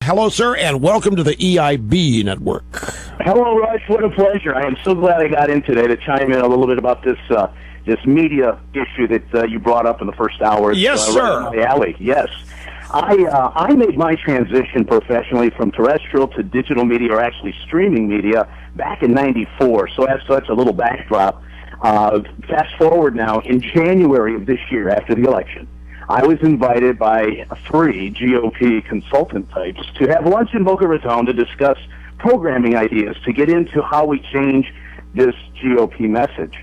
hello, sir, and welcome to the EIB Network. Hello, Rush. What a pleasure. I am so glad I got in today to chime in a little bit about this media issue that you brought up in the first hour. Yes, sir. Right in the alley. Yes. I made my transition professionally from terrestrial to digital media, or actually streaming media, back in '94. So as such, a little backdrop. Fast forward now, in January of this year, after the election, I was invited by 3 GOP consultant types to have lunch in Boca Raton to discuss programming ideas to get into how we change this GOP message.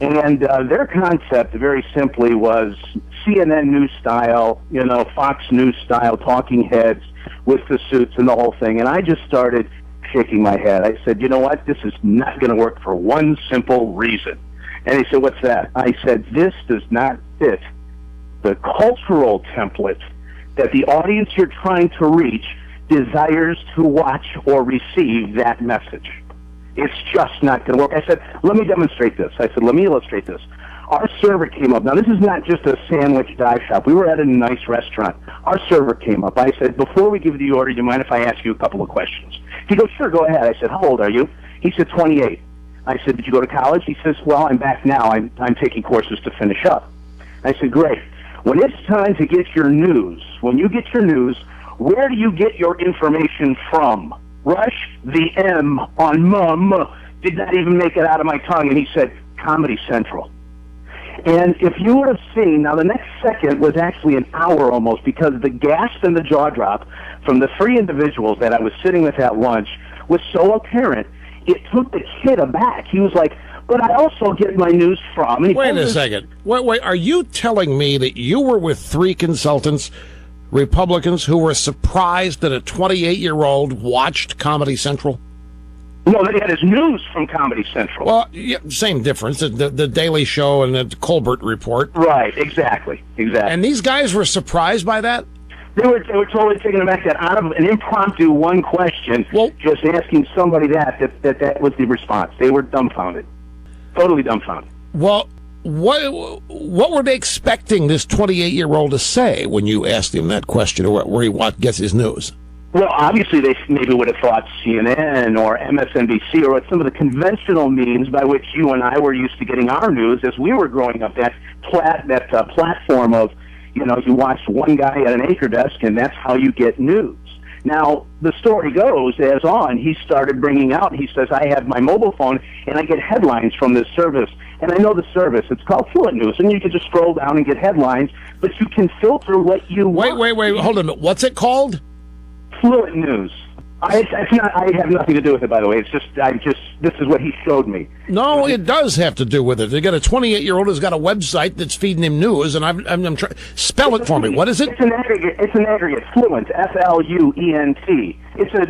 And their concept, very simply, was CNN News style, Fox News style talking heads with the suits and the whole thing. And I just started shaking my head. I said, you know what? This is not going to work for one simple reason. And he said, what's that? I said, this does not fit the cultural template that the audience you're trying to reach desires to watch or receive that message. It's just not going to work. I said, let me demonstrate this. I said, let me illustrate this. Our server came up. Now, this is not just a sandwich dive shop. We were at a nice restaurant. Our server came up. I said, before we give you the order, do you mind if I ask you a couple of questions? He goes, sure, go ahead. I said, how old are you? He said, 28. I said, did you go to college? He says, well, I'm back now. I'm taking courses to finish up. I said, great. When it's time to get your news, when you get your news, where do you get your information from? Rush, the M on mum did not even make it out of my tongue, and he said, Comedy Central. And if you would have seen, now the next second was actually an hour almost, because the gasp and the jaw drop from the 3 individuals that I was sitting with at lunch was so apparent, it took the kid aback. He was like, but I also get my news from... Wait a second. Wait, are you telling me that you were with 3 consultants, Republicans, who were surprised that a 28-year-old watched Comedy Central? No, that he had his news from Comedy Central. Well, yeah, same difference, the Daily Show and the Colbert Report. Right, exactly. And these guys were surprised by that? They were totally taken aback that out of an impromptu one question, just asking somebody that was the response. They were dumbfounded. Totally dumbfounded. Well, what were they expecting this 28-year-old to say when you asked him that question, or where he gets his news? Well, obviously they maybe would have thought CNN or MSNBC or some of the conventional means by which you and I were used to getting our news as we were growing up. That platform of, you watch one guy at an anchor desk and that's how you get news. Now, the story goes, as on, he started bringing out, he says, I have my mobile phone and I get headlines from this service. And I know the service. It's called Fluent News. And you can just scroll down and get headlines, but you can filter what you want. Wait, hold on. What's it called? Fluent News. I have nothing to do with it, by the way. It's just, this is what he showed me. No, it does have to do with it. They got a 28-year-old who's got a website that's feeding him news, and I'm trying. Spell it for me. What is it? It's an aggregate. Fluent. Fluent.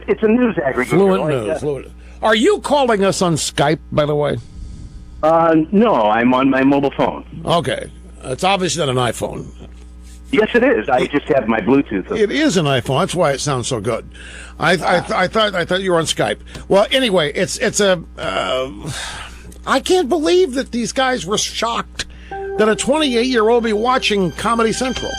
It's a news aggregate. Fluent News. Fluent. Are you calling us on Skype, by the way? No, I'm on my mobile phone. Okay. It's obviously not an iPhone. Yes, it is. I just have my Bluetooth. It is an iPhone. That's why it sounds so good. I thought you were on Skype. Well, anyway, it's a. I can't believe that these guys were shocked that a 28-year-old be watching Comedy Central.